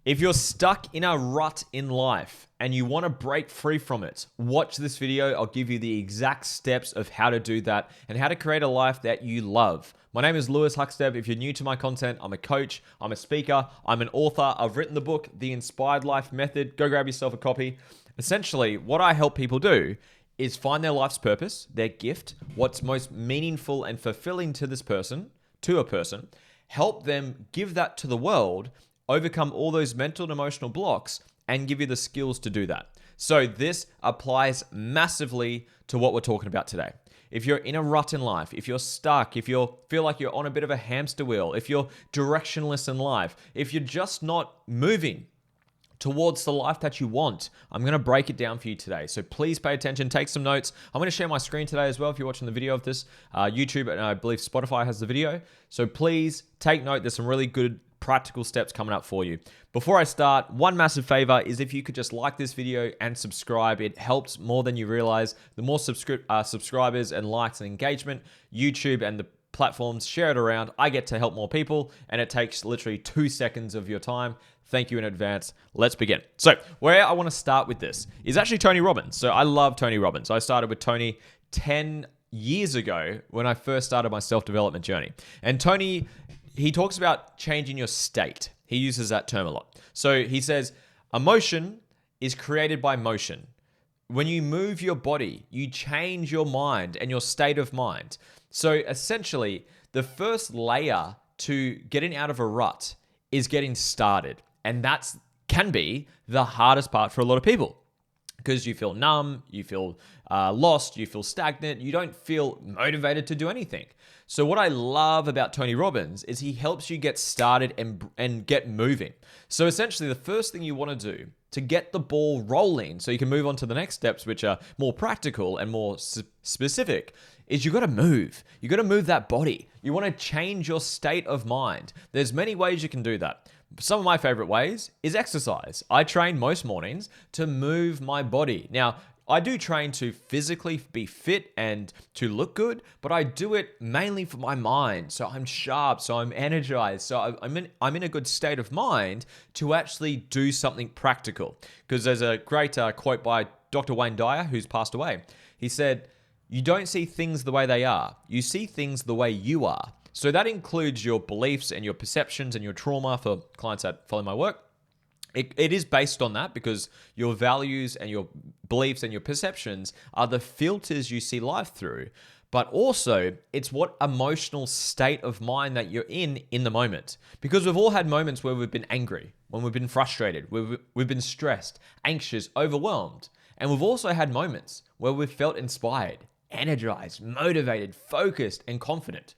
If you're stuck in a rut in life and you want to break free from it, watch this video. I'll give you the exact steps of how to do that and how to create a life that you love. My name is Lewis Huckstep. If you're new to my content, I'm a coach, I'm a speaker, I'm an author. I've written the book, The Inspired Life Method. Go grab yourself a copy. Essentially, what I help people do is find their life's purpose, their gift, what's most meaningful and fulfilling to this person, to a person, help them give that to the world, overcome all those mental and emotional blocks, and give you the skills to do that. So this applies massively to what we're talking about today. If you're in a rut in life, if you're stuck, if you feel like you're on a bit of a hamster wheel, if you're directionless in life, if you're just not moving towards the life that you want, I'm going to break it down for you today. So please pay attention, take some notes. I'm going to share my screen today as well if you're watching the video of this. YouTube and I believe Spotify has the video. So please take note. There's some really good practical steps coming up for you. Before I start, one massive favor is if you could just like this video and subscribe. It helps more than you realize. The more subscribers and likes and engagement, YouTube and the platforms share it around, I get to help more people, and it takes literally 2 seconds of your time. Thank you in advance. Let's begin. So where I want to start with this is actually Tony Robbins. So I love Tony Robbins. I started with Tony 10 years ago when I first started my self-development journey. And Tony, he talks about changing your state. He uses that term a lot. So he says, emotion is created by motion. When you move your body, you change your mind and your state of mind. So essentially, the first layer to getting out of a rut is getting started. And that can be the hardest part for a lot of people because you feel numb, you feel lost, you feel stagnant, you don't feel motivated to do anything. So what I love about Tony Robbins is he helps you get started and get moving. So essentially, the first thing you want to do to get the ball rolling so you can move on to the next steps, which are more practical and more specific, is you got to move. You got to move that body. You want to change your state of mind. There's many ways you can do that. Some of my favorite ways is exercise. I train most mornings to move my body. Now, I do train to physically be fit and to look good, but I do it mainly for my mind. So I'm sharp, so I'm energized, so I'm in a good state of mind to actually do something practical. Because there's a great quote by Dr. Wayne Dyer, who's passed away. He said, "You don't see things the way they are. You see things the way you are." So that includes your beliefs and your perceptions and your trauma for clients that follow my work. It is based on that because your values and your beliefs and your perceptions are the filters you see life through. But also, it's what emotional state of mind that you're in the moment. Because we've all had moments where we've been angry, when we've been frustrated, we've been stressed, anxious, overwhelmed. And we've also had moments where we've felt inspired, energized, motivated, focused, and confident.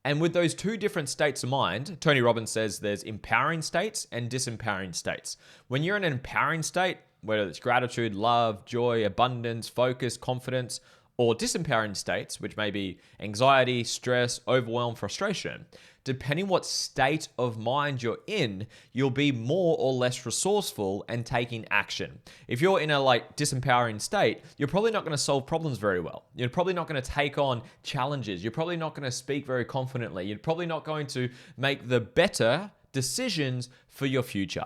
And with those two different states of mind, Tony Robbins says there's empowering states and disempowering states. When you're in an empowering state, whether it's gratitude, love, joy, abundance, focus, confidence, or disempowering states, which may be anxiety, stress, overwhelm, frustration, depending what state of mind you're in, you'll be more or less resourceful and taking action. If you're in a disempowering state, you're probably not going to solve problems very well. You're probably not going to take on challenges. You're probably not going to speak very confidently. You're probably not going to make the better decisions for your future.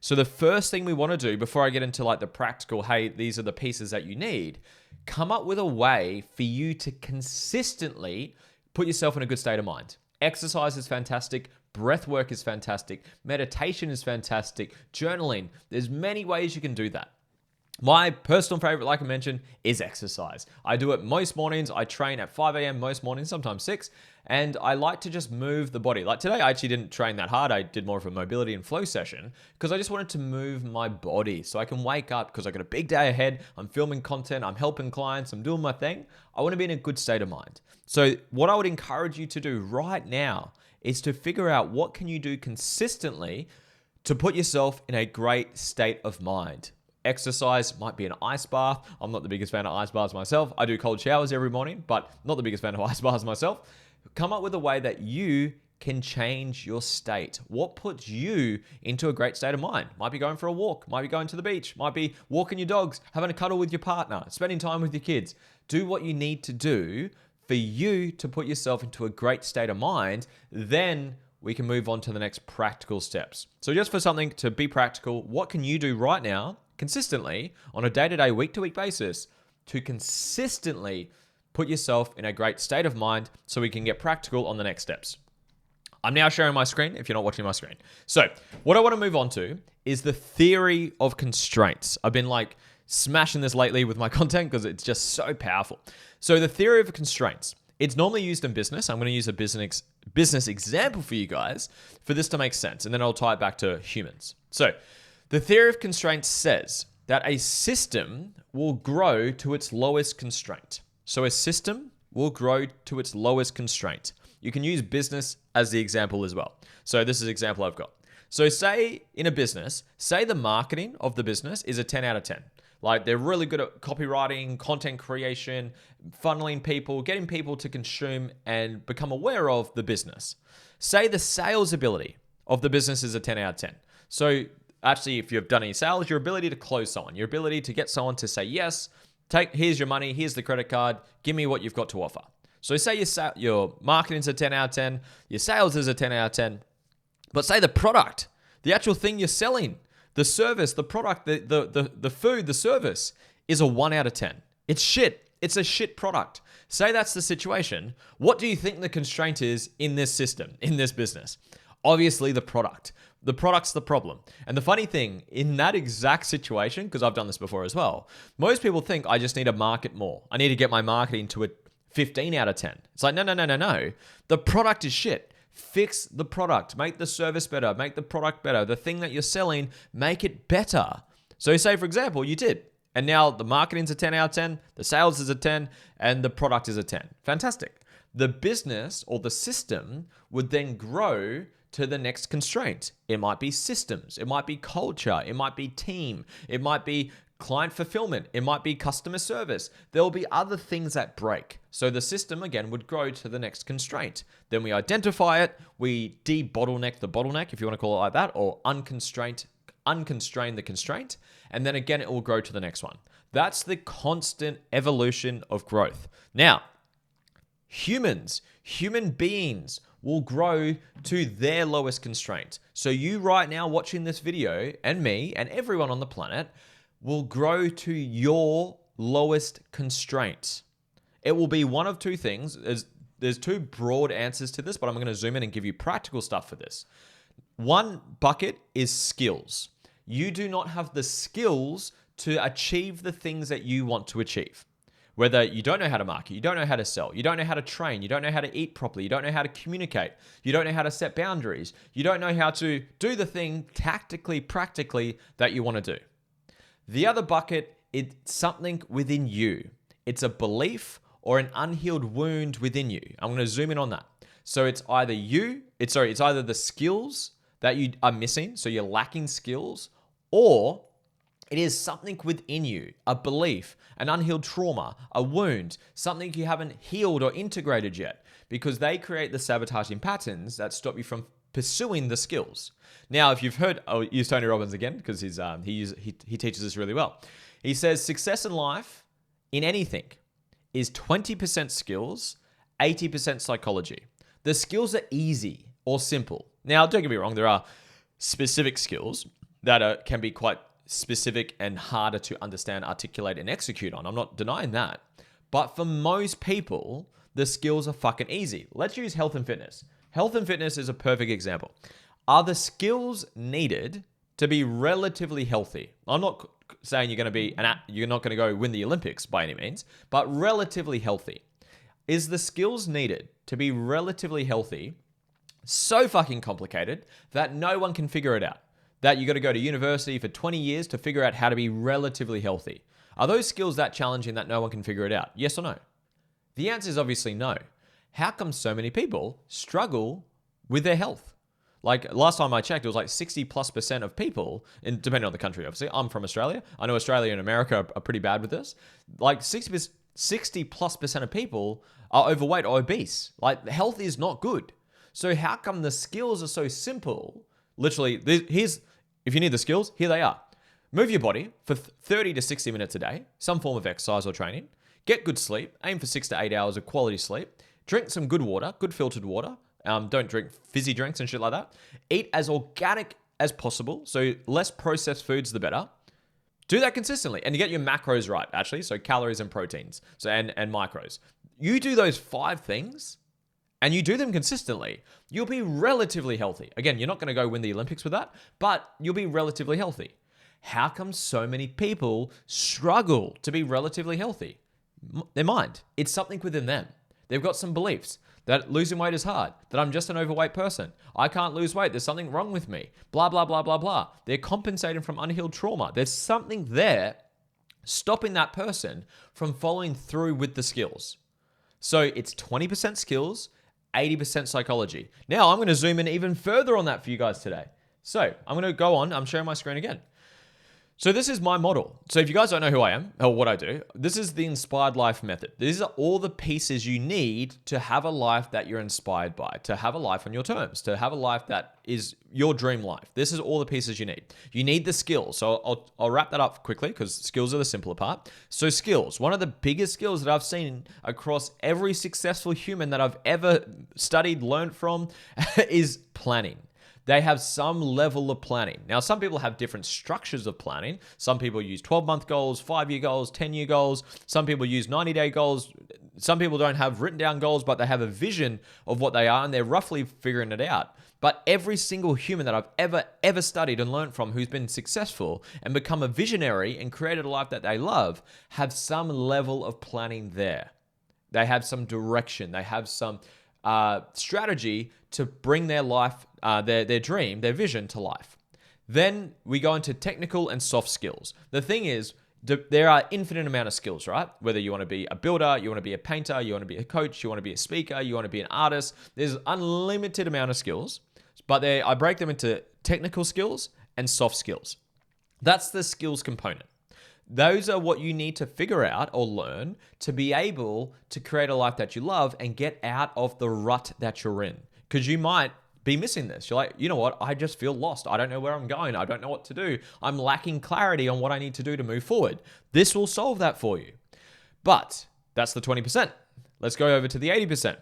So the first thing we want to do before I get into the practical, hey, these are the pieces that you need, come up with a way for you to consistently put yourself in a good state of mind. Exercise is fantastic. Breath work is fantastic. Meditation is fantastic. Journaling. There's many ways you can do that. My personal favorite, like I mentioned, is exercise. I do it most mornings. I train at 5 a.m. most mornings, sometimes 6. And I like to just move the body. Like today, I actually didn't train that hard. I did more of a mobility and flow session because I just wanted to move my body so I can wake up because I got a big day ahead. I'm filming content. I'm helping clients. I'm doing my thing. I want to be in a good state of mind. So what I would encourage you to do right now is to figure out what can you do consistently to put yourself in a great state of mind. Exercise might be an ice bath. I'm not the biggest fan of ice baths myself. I do cold showers every morning, but not the biggest fan of ice baths myself. Come up with a way that you can change your state. What puts you into a great state of mind? Might be going for a walk, might be going to the beach, might be walking your dogs, having a cuddle with your partner, spending time with your kids. Do what you need to do for you to put yourself into a great state of mind. Then we can move on to the next practical steps. So just for something to be practical, what can you do right now consistently on a day-to-day, week-to-week basis to consistently put yourself in a great state of mind so we can get practical on the next steps? I'm now sharing my screen if you're not watching my screen. So what I want to move on to is the theory of constraints. I've been like smashing this lately with my content because it's just so powerful. So the theory of constraints, it's normally used in business. I'm going to use a business example for you guys for this to make sense, and then I'll tie it back to humans. So the theory of constraints says that a system will grow to its lowest constraint. So a system will grow to its lowest constraint. You can use business as the example as well. So this is an example I've got. So say in a business, say the marketing of the business is a 10 out of 10. Like they're really good at copywriting, content creation, funneling people, getting people to consume and become aware of the business. Say the sales ability of the business is a 10 out of 10. So actually, if you've done any sales, your ability to close someone, your ability to get someone to say, yes, here's your money, here's the credit card, give me what you've got to offer. So say your marketing's a 10 out of 10, your sales is a 10 out of 10, but say the product, the actual thing you're selling, the service, the product, the food, the service is a 1 out of 10. It's shit. It's a shit product. Say that's the situation. What do you think the constraint is in this system, in this business? Obviously the product. The product's the problem. And the funny thing, in that exact situation, because I've done this before as well, most people think I just need to market more. I need to get my marketing to a 15 out of 10. It's like, no. The product is shit. Fix the product. Make the service better. Make the product better. The thing that you're selling, make it better. So say, for example, you did. And now the marketing's a 10 out of 10, the sales is a 10, and the product is a 10. Fantastic. The business or the system would then grow to the next constraint. It might be systems. It might be culture. It might be team. It might be client fulfillment. It might be customer service. There will be other things that break. So the system, again, would grow to the next constraint. Then we identify it. We de-bottleneck the bottleneck, if you want to call it like that, or unconstrain the constraint. And then again, it will grow to the next one. That's the constant evolution of growth. Now, human beings will grow to their lowest constraint. So you right now watching this video, and me, and everyone on the planet, will grow to your lowest constraint. It will be one of two things. There's two broad answers to this, but I'm going to zoom in and give you practical stuff for this. One bucket is skills. You do not have the skills to achieve the things that you want to achieve. Whether you don't know how to market, you don't know how to sell, you don't know how to train, you don't know how to eat properly, you don't know how to communicate, you don't know how to set boundaries, you don't know how to do the thing tactically, practically that you want to do. The other bucket, it's something within you. It's a belief or an unhealed wound within you. I'm going to zoom in on that. So it's either it's either the skills that you are missing, so you're lacking skills, or it is something within you, a belief, an unhealed trauma, a wound, something you haven't healed or integrated yet, because they create the sabotaging patterns that stop you from pursuing the skills. Now, if you've heard, I'll use Tony Robbins again because he teaches this really well. He says success in life, in anything, is 20% skills, 80% psychology. The skills are easy or simple. Now, don't get me wrong, there are specific skills that can be quite specific and harder to understand, articulate, and execute on. I'm not denying that. But for most people, the skills are fucking easy. Let's use health and fitness. Health and fitness is a perfect example. Are the skills needed to be relatively healthy? I'm not saying you're not going to go win the Olympics by any means, but relatively healthy. Is the skills needed to be relatively healthy so fucking complicated that no one can figure it out? That you got to go to university for 20 years to figure out how to be relatively healthy. Are those skills that challenging that no one can figure it out? Yes or no? The answer is obviously no. How come so many people struggle with their health? Like last time I checked, it was like 60+% of people, and depending on the country, obviously. I'm from Australia. I know Australia and America are pretty bad with this. Like 60+% of people are overweight or obese. Like health is not good. So how come the skills are so simple? Literally, if you need the skills, here they are. Move your body for 30 to 60 minutes a day, some form of exercise or training. Get good sleep, aim for 6 to 8 hours of quality sleep. Drink some good water, good filtered water, Don't drink fizzy drinks and shit like that. Eat as organic as possible. So less processed foods, the better. Do that consistently, and you get your macros right, actually. So calories and proteins, and macros. You do those 5 things, and you do them consistently, you'll be relatively healthy. Again, you're not going to go win the Olympics with that, but you'll be relatively healthy. How come so many people struggle to be relatively healthy? Their mind. It's something within them. They've got some beliefs that losing weight is hard, that I'm just an overweight person. I can't lose weight. There's something wrong with me. Blah, blah, blah, blah, blah. They're compensating from unhealed trauma. There's something there stopping that person from following through with the skills. So it's 20% skills, 80% psychology. Now I'm going to zoom in even further on that for you guys today. So I'm going to go on. I'm sharing my screen again. So this is my model. So if you guys don't know who I am or what I do, this is the inspired life method. These are all the pieces you need to have a life that you're inspired by, to have a life on your terms, to have a life that is your dream life. This is all the pieces you need. You need the skills. So I'll wrap that up quickly because skills are the simpler part. So skills, one of the biggest skills that I've seen across every successful human that I've ever studied, learned from is planning. They have some level of planning. Now, some people have different structures of planning. Some people use 12-month goals, 5-year goals, 10-year goals. Some people use 90-day goals. Some people don't have written down goals, but they have a vision of what they are, and they're roughly figuring it out. But every single human that I've ever studied and learned from who's been successful and become a visionary and created a life that they love have some level of planning there. They have some direction. They have some strategy to bring their life, their dream, their vision to life. Then we go into technical and soft skills. The thing is, there are infinite amount of skills, right? Whether you want to be a builder, you want to be a painter, you want to be a coach, you want to be a speaker, you want to be an artist. There's unlimited amount of skills, but I break them into technical skills and soft skills. That's the skills component. Those are what you need to figure out or learn to be able to create a life that you love and get out of the rut that you're in. Because you might be missing this. You're like, you know what? I just feel lost. I don't know where I'm going. I don't know what to do. I'm lacking clarity on what I need to do to move forward. This will solve that for you. But that's the 20%. Let's go over to the 80%.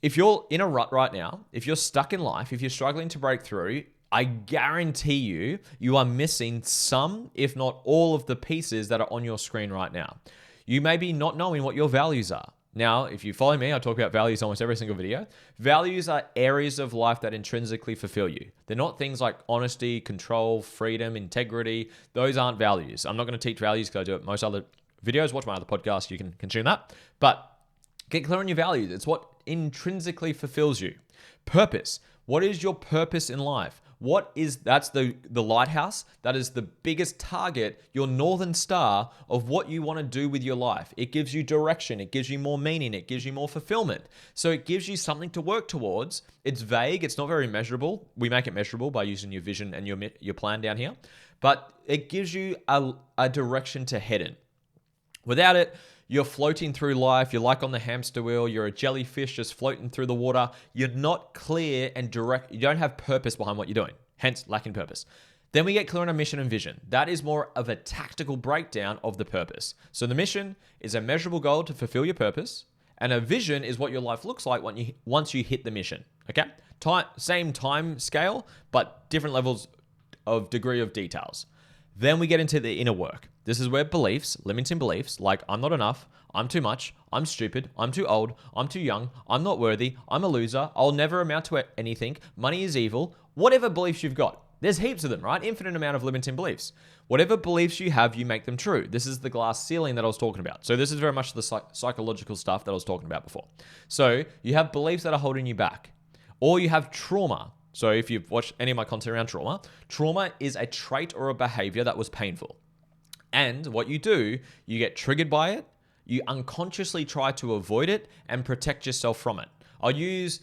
If you're in a rut right now, if you're stuck in life, if you're struggling to break through, I guarantee you are missing some, if not all of the pieces that are on your screen right now. You may be not knowing what your values are. Now, if you follow me, I talk about values almost every single video. Values are areas of life that intrinsically fulfill you. They're not things like honesty, control, freedom, integrity. Those aren't values. I'm not going to teach values because I do it most other videos. Watch my other podcasts. You can consume that. But get clear on your values. It's what intrinsically fulfills you. Purpose. What is your purpose in life? That's the lighthouse. That is the biggest target, your northern star of what you want to do with your life. It gives you direction. It gives you more meaning. It gives you more fulfillment. So it gives you something to work towards. It's vague. It's not very measurable. We make it measurable by using your vision and your plan down here. But it gives you a direction to head in. Without it, you're floating through life. You're like on the hamster wheel. You're a jellyfish just floating through the water. You're not clear and direct. You don't have purpose behind what you're doing, hence lacking purpose. Then we get clear on a mission and vision. That is more of a tactical breakdown of the purpose. So the mission is a measurable goal to fulfill your purpose, and a vision is what your life looks like once you hit the mission. Okay? Same time scale, but different levels of degree of details. Then we get into the inner work. This is where beliefs, limiting beliefs, like I'm not enough, I'm too much, I'm stupid, I'm too old, I'm too young, I'm not worthy, I'm a loser, I'll never amount to anything, money is evil, whatever beliefs you've got. There's heaps of them, right? Infinite amount of limiting beliefs. Whatever beliefs you have, you make them true. This is the glass ceiling that I was talking about. So this is very much the psychological stuff that I was talking about before. So you have beliefs that are holding you back, or you have trauma. So if you've watched any of my content around trauma, trauma is a trait or a behavior that was painful. And what you do, you get triggered by it, you unconsciously try to avoid it and protect yourself from it. I'll use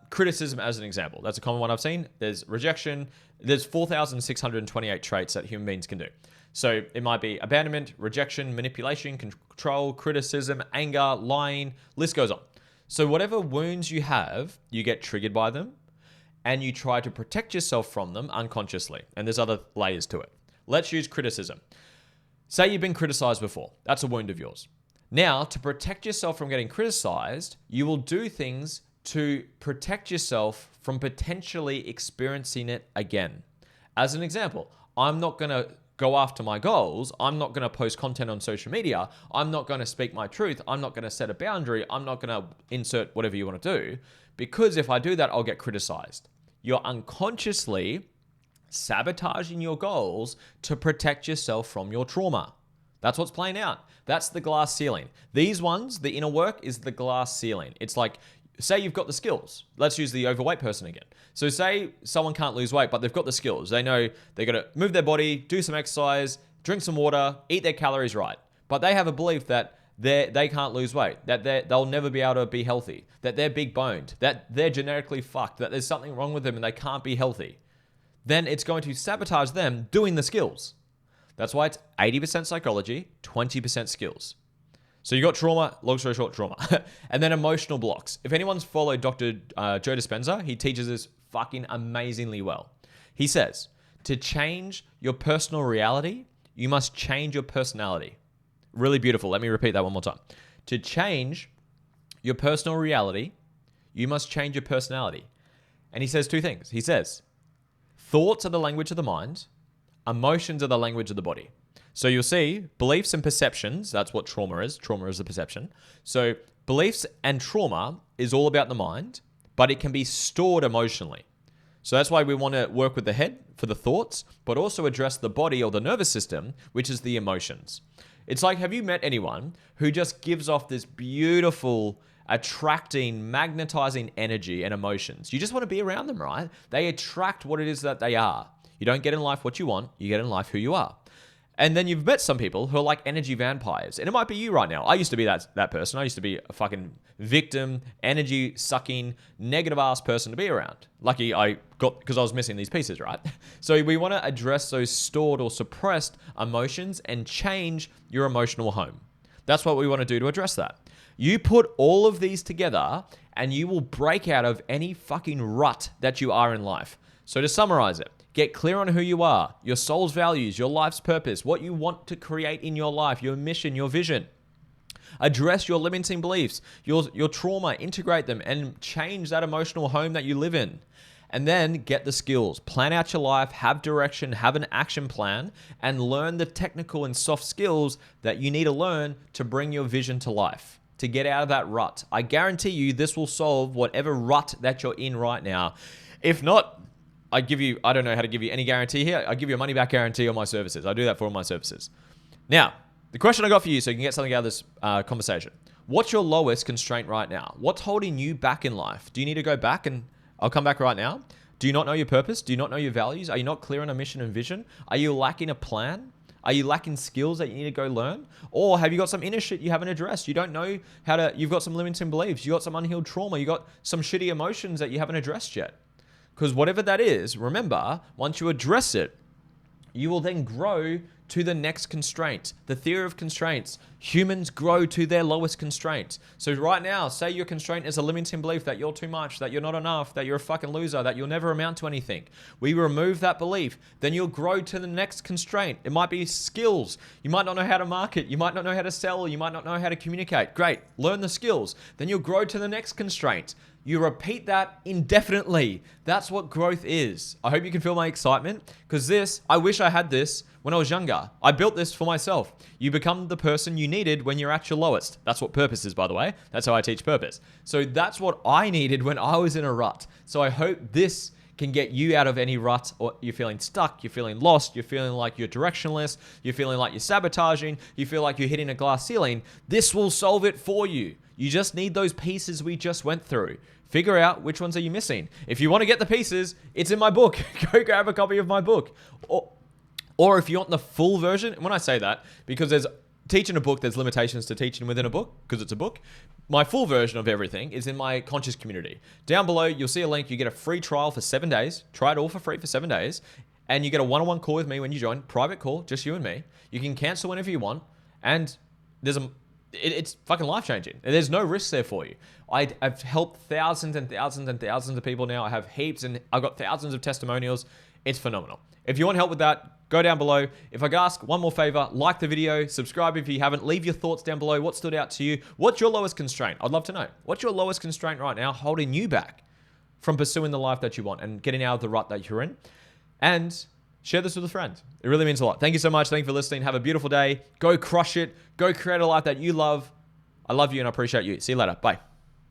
criticism as an example. That's a common one I've seen. There's rejection. There's 4,628 traits that human beings can do. So it might be abandonment, rejection, manipulation, control, criticism, anger, lying, list goes on. So whatever wounds you have, you get triggered by them, and you try to protect yourself from them unconsciously. And there's other layers to it. Let's use criticism. Say you've been criticized before. That's a wound of yours. Now, to protect yourself from getting criticized, you will do things to protect yourself from potentially experiencing it again. As an example, I'm not going to go after my goals. I'm not going to post content on social media. I'm not going to speak my truth. I'm not going to set a boundary. I'm not going to insert whatever you want to do, because if I do that, I'll get criticized. You're unconsciously sabotaging your goals to protect yourself from your trauma. That's what's playing out. That's the glass ceiling. These ones, the inner work is the glass ceiling. It's like, say you've got the skills. Let's use the overweight person again. So say someone can't lose weight, but they've got the skills. They know they're going to move their body, do some exercise, drink some water, eat their calories right. But they have a belief that they can't lose weight, that they'll never be able to be healthy, that they're big boned, that they're genetically fucked, that there's something wrong with them and they can't be healthy. Then it's going to sabotage them doing the skills. That's why it's 80% psychology, 20% skills. So you got trauma, long story short, trauma. And then emotional blocks. If anyone's followed Dr. Joe Dispenza, he teaches this fucking amazingly well. He says, to change your personal reality, you must change your personality. Really beautiful. Let me repeat that one more time. To change your personal reality, you must change your personality. And he says two things. He says, thoughts are the language of the mind. Emotions are the language of the body. So you'll see beliefs and perceptions. That's what trauma is. Trauma is the perception. So beliefs and trauma is all about the mind, but it can be stored emotionally. So that's why we want to work with the head for the thoughts, but also address the body or the nervous system, which is the emotions. It's like, have you met anyone who just gives off this beautiful, attracting, magnetizing energy and emotions? You just want to be around them, right? They attract what it is that they are. You don't get in life what you want, you get in life who you are. And then you've met some people who are like energy vampires. And it might be you right now. I used to be that person. I used to be a fucking victim, energy sucking, negative ass person to be around. Lucky I got, because I was missing these pieces, right? So we want to address those stored or suppressed emotions and change your emotional home. That's what we want to do to address that. You put all of these together and you will break out of any fucking rut that you are in life. So to summarize it, get clear on who you are, your soul's values, your life's purpose, what you want to create in your life, your mission, your vision. Address your limiting beliefs, your trauma, integrate them and change that emotional home that you live in. And then get the skills, plan out your life, have direction, have an action plan, and learn the technical and soft skills that you need to learn to bring your vision to life, to get out of that rut. I guarantee you this will solve whatever rut that you're in right now. If not, I don't know how to give you any guarantee here. I give you a money back guarantee on my services. I do that for all my services. Now, the question I got for you so you can get something out of this conversation. What's your lowest constraint right now? What's holding you back in life? Do you need to go back and I'll come back right now? Do you not know your purpose? Do you not know your values? Are you not clear on a mission and vision? Are you lacking a plan? Are you lacking skills that you need to go learn? Or have you got some inner shit you haven't addressed? You don't know you've got some limiting beliefs. You got some unhealed trauma. You got some shitty emotions that you haven't addressed yet. Because whatever that is, remember, once you address it, you will then grow to the next constraint. The theory of constraints. Humans grow to their lowest constraint. So right now, say your constraint is a limiting belief that you're too much, that you're not enough, that you're a fucking loser, that you'll never amount to anything. We remove that belief. Then you'll grow to the next constraint. It might be skills. You might not know how to market. You might not know how to sell. You might not know how to communicate. Great. Learn the skills. Then you'll grow to the next constraint. You repeat that indefinitely. That's what growth is. I hope you can feel my excitement because I wish I had this when I was younger. I built this for myself. You become the person you needed when you're at your lowest. That's what purpose is, by the way. That's how I teach purpose. So that's what I needed when I was in a rut. So I hope this can get you out of any rut, or you're feeling stuck, you're feeling lost, you're feeling like you're directionless, you're feeling like you're sabotaging, you feel like you're hitting a glass ceiling. This will solve it for you. You just need those pieces we just went through. Figure out which ones are you missing. If you want to get the pieces, it's in my book. Go grab a copy of my book. Or if you want the full version, when I say that, because there's teaching a book, there's limitations to teaching within a book because it's a book. My full version of everything is in my conscious community. Down below, you'll see a link. You get a free trial for 7 days. Try it all for free for 7 days. And you get a one-on-one call with me when you join. Private call, just you and me. You can cancel whenever you want. And it's fucking life-changing. There's no risk there for you. I've helped thousands and thousands and thousands of people now. I have heaps and I've got thousands of testimonials. It's phenomenal. If you want help with that, go down below. If I could ask one more favor, like the video, subscribe if you haven't, leave your thoughts down below. What stood out to you? What's your lowest constraint? I'd love to know. What's your lowest constraint right now holding you back from pursuing the life that you want and getting out of the rut that you're in? And share this with a friend. It really means a lot. Thank you so much. Thank you for listening. Have a beautiful day. Go crush it. Go create a life that you love. I love you and I appreciate you. See you later. Bye.